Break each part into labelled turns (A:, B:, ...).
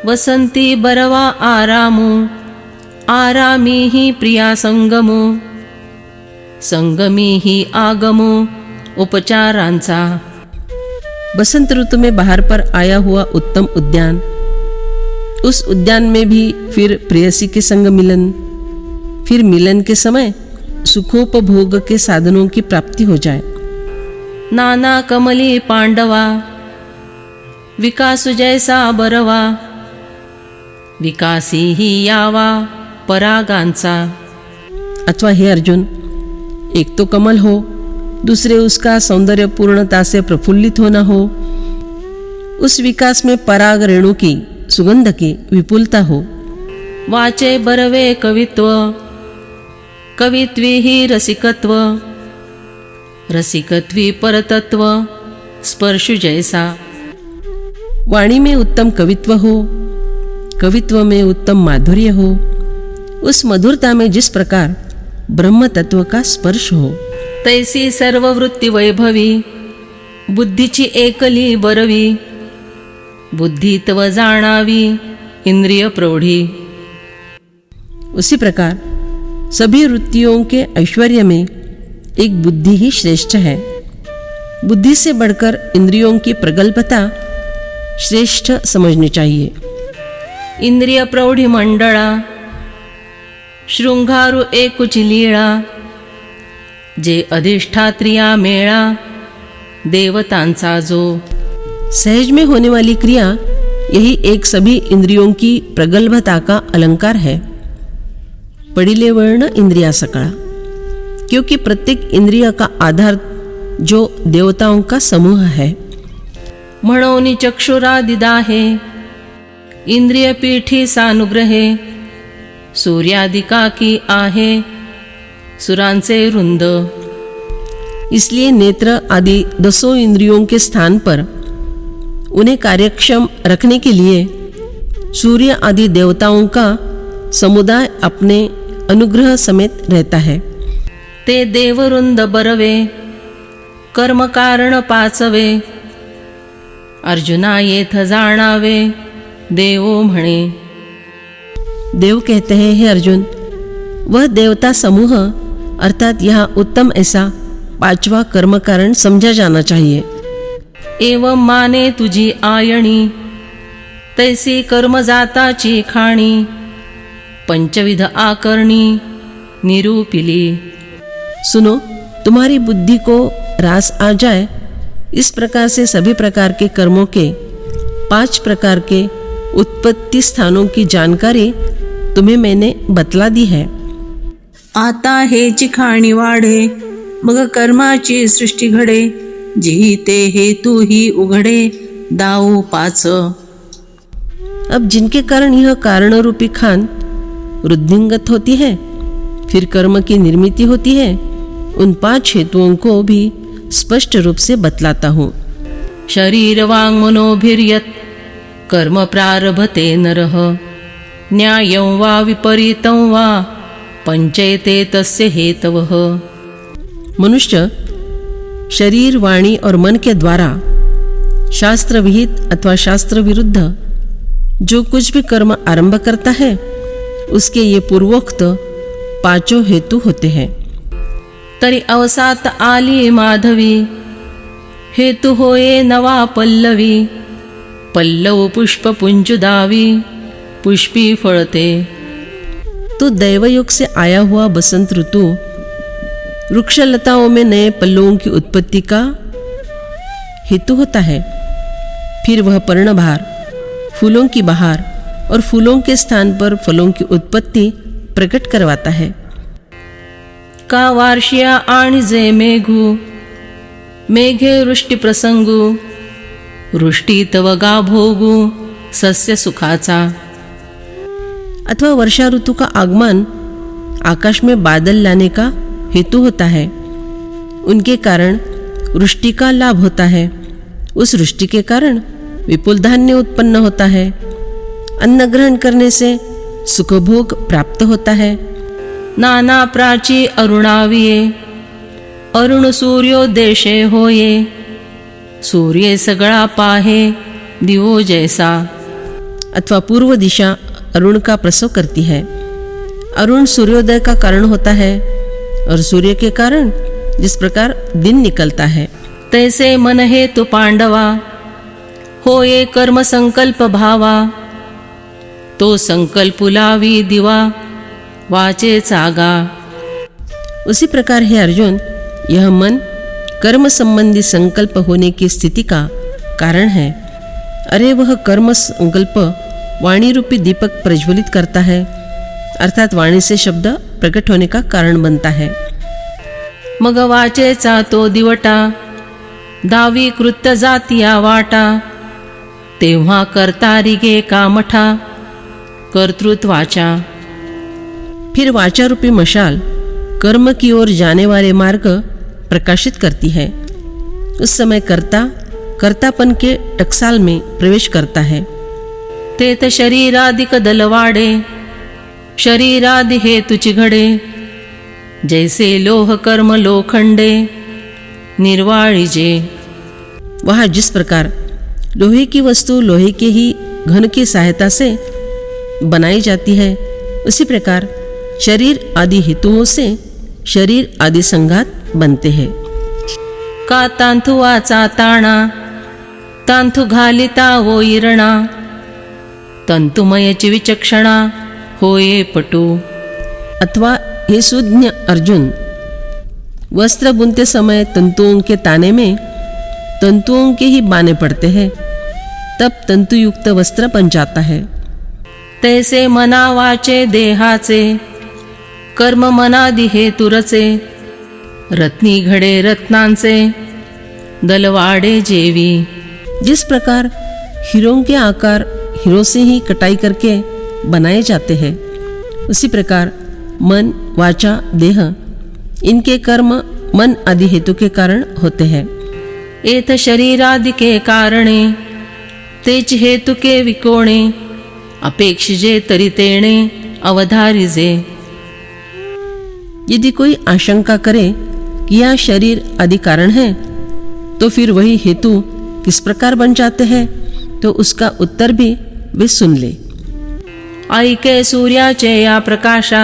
A: वसंती बरवा आरामो, आरामी ही प्रिया संगमो, संगमी ही आगमो उपचारांचा।
B: बसंत ऋतु में बाहर पर आया हुआ उत्तम उद्यान, उस उद्यान में भी फिर प्रेयसी के संग मिलन, फिर मिलन के समय सुखोपभोग के साधनों की प्राप्ति हो जाए।
A: नाना कमली पांडवा, विकासु जैसा बरवा, विकासी ही यावा परागांचा।
B: अथवा हे अर्जुन, एक तो कमल हो, दूसरे उसका सौंदर्य पूर्णता से प्रफुल्लित होना हो, उस विकास में पराग रेणु की सुगंध की विपुलता हो।
A: वाचे बरवे कवित्व, कवित्वी ही रसिकत्व, रसिकत्वी परतत्व स्पर्शु जैसा।
B: वाणी में उत्तम कवित्व हो, कवित्व में उत्तम माधुर्य हो, उस मधुरता में जिस प्रकार ब्रह्म तत्व का स्पर्श हो।
A: तैसी सर्ववृत्ती वैभवी, बुद्धीची एकली बरवी, बुद्धित्व जाणावी इंद्रिय प्रौढ़ी।
B: उसी प्रकार सभी वृत्तियों के ऐश्वर्य में एक बुद्धि ही श्रेष्ठ है। बुद्धि से बढ़कर इंद्रियों की प्रगल्भता श्रेष्ठ समझनी चाहिए।
A: इंद्रिय प्रौढ़ी मंडळा, शृंगारू एकुची लीळा, जे अधिष्ठात्रिया मेळा देवतांचा जो।
B: सहज में होने वाली क्रिया यही एक सभी इंद्रियों की प्रगल्भता का अलंकार है। पडिले वर्ण इंद्रिया सकळा, क्योंकि प्रत्येक इंद्रिय का आधार जो देवताओं का समूह है।
A: म्हणोनी चक्षुरादिदाहे, इंद्रिय पीठी सानुग्रहे, सूर्यादिका की आहे सुरांचे वृंद।
B: इसलिए नेत्र आदि 10 इंद्रियों के स्थान पर उन्हें कार्यक्षम रखने के लिए सूर्य आदि देवताओं का समुदाय अपने अनुग्रह समेत रहता है।
A: ते देववृंद बरवे, कर्म कारण पाचवे, अर्जुना येथ जाणावे देवो म्हणे।
B: देव कहते हैं, हे अर्जुन, वह देवता समूह अर्थात यहाँ उत्तम ऐसा 5वां कर्म कारण समझा जाना चाहिए।
A: एवं माने तुझी आयणी, तैसी कर्म जाताची खाणी, पंचविध आकरणी निरूपिली।
B: सुनो, तुम्हारी बुद्धि को रास आ जाए, इस प्रकार से सभी प्रकार के कर्मों के 5 प्रकार के उत्पत्ति स्थानों की जानकारी तुम्हें मैंने बतला दी है।
A: आता हेची खाणी वाढे, मग कर्माची सृष्टी घडे, जी ते हेतु ही उघडे दाऊ 5।
B: अब जिनके कारण यह कारण रूपी खान वृद्धिंगत होती है, फिर कर्म की निर्मिति होती है, उन 5 हेतुओं को भी स्पष्ट रूप से बतलाता हूँ।
A: शरीर वांग मनोभिर्यत् कर्म प्रारभते नरः, न्यायं वा विपरीतं वा पंचयते तस्य हेतवः।
B: मनुष्य शरीर, वाणी और मन के द्वारा शास्त्र विहित अथवा शास्त्र विरुद्ध जो कुछ भी कर्म आरंभ करता है, उसके ये पूर्वोक्त 5 हेतु होते हैं।
A: तरी अवसात आली माधवी, हेतु होये नवा पल्लवी, पल्लव पुष्प पुंजुदावी, पुष्पी फळते।
B: तो दैवयोग से आया हुआ बसंत ऋतु वृक्षलताओं में नए पल्लवों की उत्पत्ति का हेतु होता है। फिर वह पर्णभार, फूलों की बहार और फूलों के स्थान पर फलों की उत्पत्ति प्रकट करवाता है।
A: का वार्षिया आणि जे मेघू, मेघे वृष्टी प्रसंगू, वृष्टी तव गा भोगू सस्य सुखाचा।
B: अथवा वर्षा ऋतु का आगमन आकाश में बादल लाने का हेतु होता है। उनके कारण वृष्टि का लाभ होता है। उस वृष्टि के कारण विपुल धान्य उत्पन्न होता है। अन्न ग्रहण करने से सुखभोग प्राप्त होता है।
A: नाना प्राची अरुणाविये, अरुण सूर्योदेशे होये, सूर्य सगळा पाहे दिवो जैसा।
B: अथवा पूर्व दिशा अरुण का प्रसव करती है। अरुण सूर्योदय का कारण होता है और सूर्य के कारण जिस प्रकार दिन निकलता है।
A: तैसे मन हेतु पांडवा, होये कर्म संकल्प भावा, तो संकल्प लावी दिवा, वाचे चागा।
B: उसी प्रकार है अर्जुन, यह मन कर्म संबंधी संकल्प होने की स्थिति का कारण है। अरे वह कर्म संकल्प वाणी रूपी दीपक प्रज्वलित करता है, अर्थात वाणी से शब्द प्रकट होने का कारण बनता है।
A: मग वाचेचा तो दिवटा, दावी कृत्य जातिया वाटा, तेव्हा करता रिगे कामठा, कर्तृत्वाचा।
B: फिर वाचा रूपी मशाल कर्म की ओर जाने वाले मार्ग प्रकाशित करती है। उस समय कर्तापन के टकसाल में प्रवेश करता है।
A: तेत शरीरादिक दलवाडे, शरीरादि हेतुची घडे, जैसे लोह कर्म लोखंडे, निर्वाणिजे।
B: वहाँ जिस प्रकार लोहे की वस्तु लोहे के ही घन की सहायता से बनाई जाती है, उसी प्रकार शरीर आदि हेतुओं से शरीर आदि संघात बनते हैं।
A: का तांथुवाचा ताणा, तांथु घालिता वो इरणा, तंतुमयची विचक्षणा, होये पटू।
B: अथवा हे सुज्ञ अर्जुन, वस्त्र बुनते समय तंतुओं के ताने में तंतुओं के ही बाने पड़ते हैं, तब तंतुयुक्त वस्त्र बन जाता है।
A: तैसे मना वाचे देहाचे, कर्म मनादि हेतुरचे, रत्नी घडे रत्नांचे, दलवाडे जेवी।
B: जिस प्रकार हीरों के आकार हीरों से ही कटाई करके बनाए जाते हैं, उसी प्रकार मन, वाचा, देह, इनके कर्म मन आदि हेतु के कारण होते हैं।
A: एत शरीरादि के कारणे, तेच हेतु के विकोणे, अपेक्षिजे तरी तेणे, अवधारिजे।
B: यदि कोई आशंका करे कि यह शरीर आदि कारण है, तो फिर वही हेतु किस प्रकार बन जाते हैं, तो उसका उत्तर भी वे सुन ले।
A: ऐके सूर्याचे या प्रकाशा,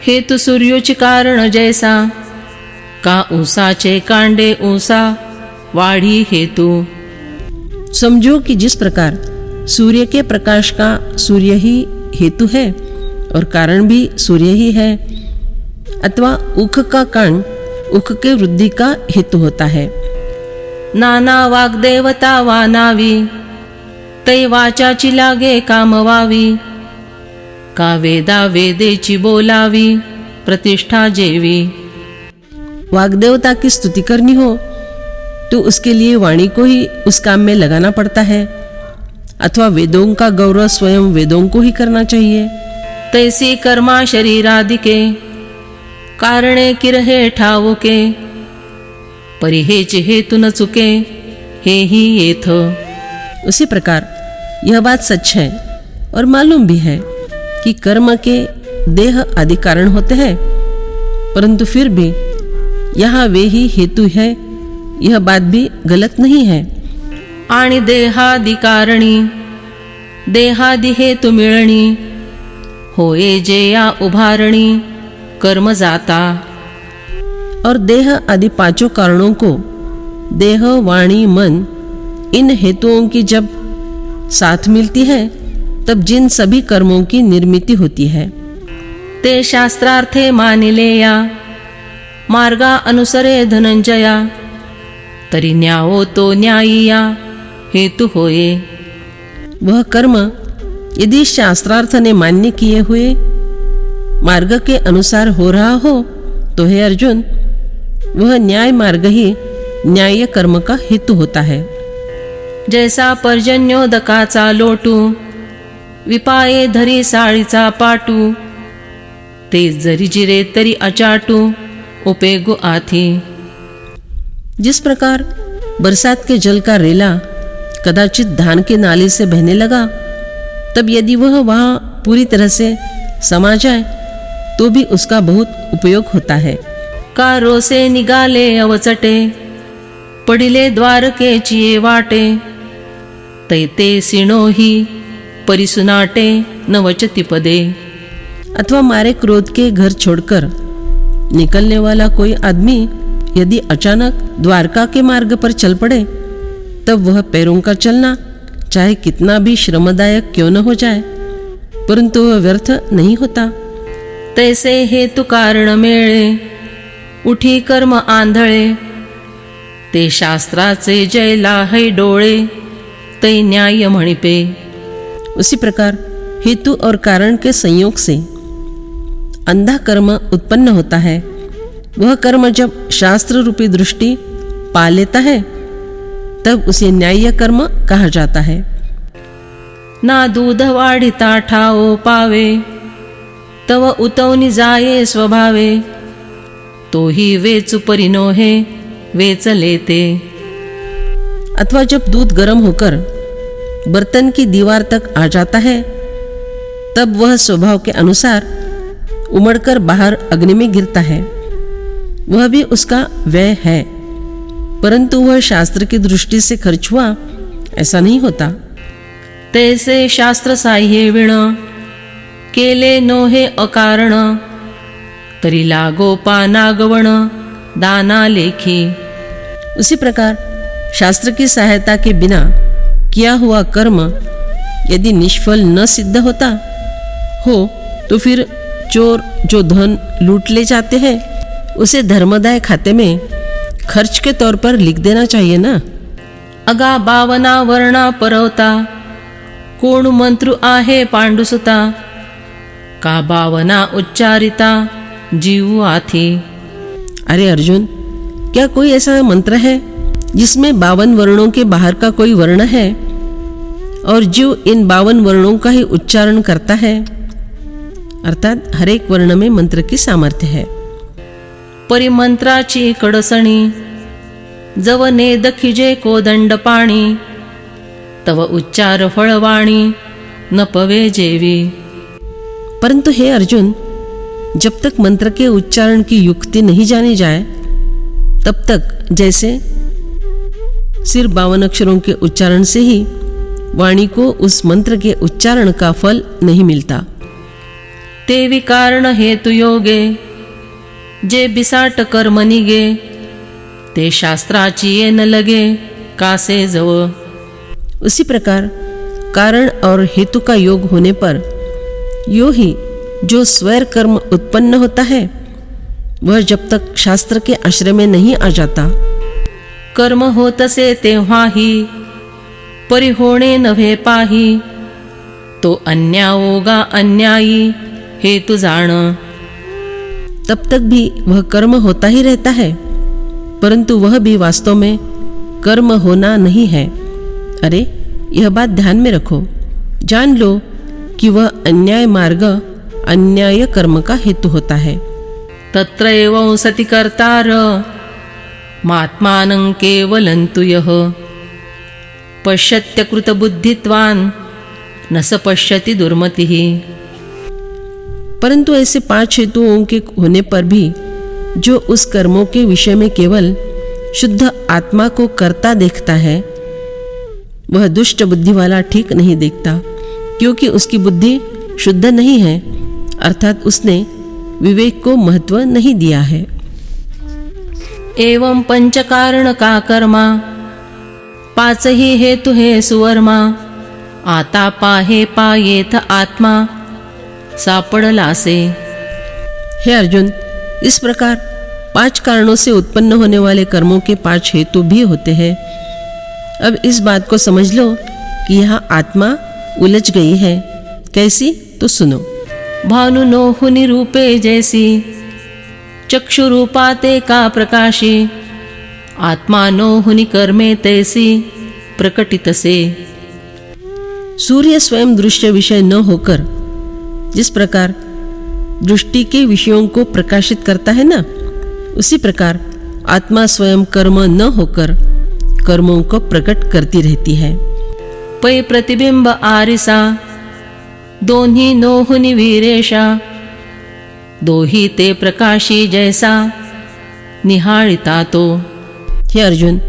A: हेतु सूर्योची कारण जैसा, का ऊसाचे कांडे ऊसा, वाढी हेतु।
B: समझो कि जिस प्रकार सूर्य के प्रकाश का सूर्य ही हेतु है और कारण भी सूर्य ही है, अथवा उख का कांड उख के वृद्धि का हेतु होता है।
A: नाना वाग्देवता वानावी, तै वाचाची लागे कामवावी, का वेदा वेदेची बोलावी, प्रतिष्ठा जेवी।
B: वाग्देवता की स्तुति करनी हो तो उसके लिए वाणी को ही उस काम में लगाना पड़ता है, अथवा वेदों का गौरव स्वयं वेदों को ही करना चाहिए।
A: तैसी कर्मा शरीरादि के, कारणे किरहे ठावो के, परिहेच हेतु न चुके, हे ही येथ।
B: उसी प्रकार यह बात सच है और मालूम भी है कि कर्म के देह आदि कारण होते हैं, परंतु फिर भी यहाँ वे ही हेतु है, यह बात भी गलत नहीं है।
A: आणि देहादि कारणी, देहादि हेतु मिळणी, होये जे या उभारणी, कर्म जाता।
B: और देह आदि पांचों कारणों को देह, वाणी, मन, इन हेतुओं की जब साथ मिलती है, तब जिन सभी कर्मों की निर्मिति होती है।
A: ते शास्त्रार्थे मानिलेया, मार्गा अनुसरे धनंजया, तरी न्यावो तो न्यायीया, हेतु होये।
B: वह कर्म यदि शास्त्रार्थ ने मान्य किए हुए मार्ग के अनुसार हो रहा हो, तो हे अर्जुन, वह न्याय मार्ग ही न्याय कर्म का हेतु होता है।
A: जैसा पर्जन्योदकाचा लोटू, विपाये धरी साळीचा पाटू, ते जरी जिरे तरी अचाटू, उपेगु आथी।
B: जिस प्रकार बरसात के जल का रेला कदाचित धान के नाले से बहने लगा, तब यदि वह वहाँ पूरी तरह से समा जाए तो भी उसका बहुत उपयोग होता है।
A: कारो से निगाले अवचटे, पडिले द्वारके चिये वाटे, तैते सिणो ही परिसुनाटे न वचति पदे।
B: अथवा मारे क्रोध के घर छोड़कर निकलने वाला कोई आदमी यदि अचानक द्वारका के मार्ग पर चल पड़े, तब वह पैरों का चलना चाहे कितना भी श्रमदायक क्यों न हो जाए, परंतु वह व्यर्थ नहीं होता।
A: तैसे हेतु कारण मेळे, उठी कर्म आंधळे, ते शास्त्राचे जैला है डोळे, तै न्याय म्हणिपे।
B: उसी प्रकार हेतु और कारण के संयोग से अंधा कर्म उत्पन्न होता है। वह कर्म जब शास्त्र रूपी दृष्टि पा लेता है, तब उसे न्याय्य कर्म कहा जाता है।
A: ना दूध वाढिता ठाओ पावे, तव उतवनी जाये स्वभावे, तोही वेचु परिनोहे वेचले ते।
B: अथवा जब दूध गर्म होकर बर्तन की दीवार तक आ जाता है, तब वह स्वभाव के अनुसार उमड़कर बाहर अग्नि में गिरता है। वह भी उसका व्यय है, परंतु वह शास्त्र की दृष्टि से खर्च हुआ ऐसा नहीं होता।
A: तैसे शास्त्र साह्ये विण, केले नोहे अकारण, तरी लागो पानागवण दाना लेखी।
B: उसी प्रकार शास्त्र की सहायता के बिना किया हुआ कर्म यदि निष्फल न सिद्ध होता हो, तो फिर चोर जो धन लूट ले जाते हैं उसे धर्मदाय खाते में खर्च के तौर पर लिख देना चाहिए ना।
A: अगा बावना वर्णा परवता, कोण मंत्रु आहे पांडुसुता, का बावना उच्चारिता जीव आथी।
B: अरे अर्जुन, क्या कोई ऐसा मंत्र है जिसमें 52 वर्णों के बाहर का कोई वर्ण है और जो इन 52 वर्णों का ही उच्चारण करता है? अर्थात हर एक वर्ण में मंत्र की सामर्थ्य है।
A: परिमंत्राची कडसणी, जवने दखिजे कोदंड पाणी, तव उच्चार फळवाणी न पवे जेवी।
B: परंतु हे अर्जुन, जब तक मंत्र के उच्चारण की युक्ति नहीं जानी जाए, तब तक जैसे सिर्फ 52 अक्षरों के उच्चारण से ही वाणी को उस मंत्र के उच्चारण का फल नहीं मिलता।
A: ते विकारण हेतु योगे, जे बिसाट कर्म निगे, ते शास्त्राची ये न लगे कासे जव।
B: उसी प्रकार कारण और हेतु का योग होने पर यो ही जो स्वैर कर्म उत्पन्न होता है, वह जब तक शास्त्र के आश्रय में नहीं आ जाता,
A: कर्म होतसे तेव्हाही परि होणे नव्हे पाही, तो अन्याओगा अन्यायी हेतु जाण।
B: तब तक भी वह कर्म होता ही रहता है, परंतु वह भी वास्तव में कर्म होना नहीं है। अरे, यह बात ध्यान में रखो, जान लो कि वह अन्याय मार्ग अन्याय कर्म का हेतु होता है।
A: तत्रैवं सति कर्तार, मात्मानं केवलन्तु यः, पश्यत्यकृत बुद्धित्वान् न स पश्यति दुर्मतिः।
B: परंतु ऐसे 5 हेतुओं के होने पर भी जो उस कर्मों के विषय में केवल शुद्ध आत्मा को कर्ता देखता है, वह दुष्ट बुद्धि वाला ठीक नहीं देखता, क्योंकि उसकी बुद्धि शुद्ध नहीं है, अर्थात उसने विवेक को महत्व नहीं दिया है।
A: एवं पंचकारण का कर्मा, 5 ही हेतु है सुवर्मा, आता पाहे पायेथ आत्मा सापडलासे।
B: हे अर्जुन, इस प्रकार 5 कारणों से उत्पन्न होने वाले कर्मों के 5 हेतु भी होते हैं। अब इस बात को समझ लो कि यहाँ आत्मा उलझ गई है। कैसी? तो सुनो।
A: भानु नोहुनि रूपे जैसी, चक्षु रूपाते का प्रकाशी, आत्मा नोहुनि कर्मे तैसी प्रकटितसे।
B: सूर्य स्वयं दृश्य विषय न होकर जिस प्रकार दृष्टि के विषयों को प्रकाशित करता है ना, उसी प्रकार आत्मा स्वयं कर्म न होकर कर्मों को प्रकट करती रहती है।
A: पै प्रतिबिंब आरिसा, दोन्ही नोहुनि वीरेशा, दोही ते प्रकाशी जैसा निहाळिता तो।
B: हे अर्जुन,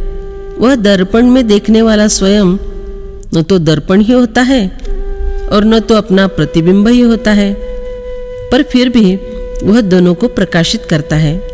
B: वह दर्पण में देखने वाला स्वयं न तो दर्पण ही होता है और न तो अपना प्रतिबिंब ही होता है, पर फिर भी वह दोनों को प्रकाशित करता है।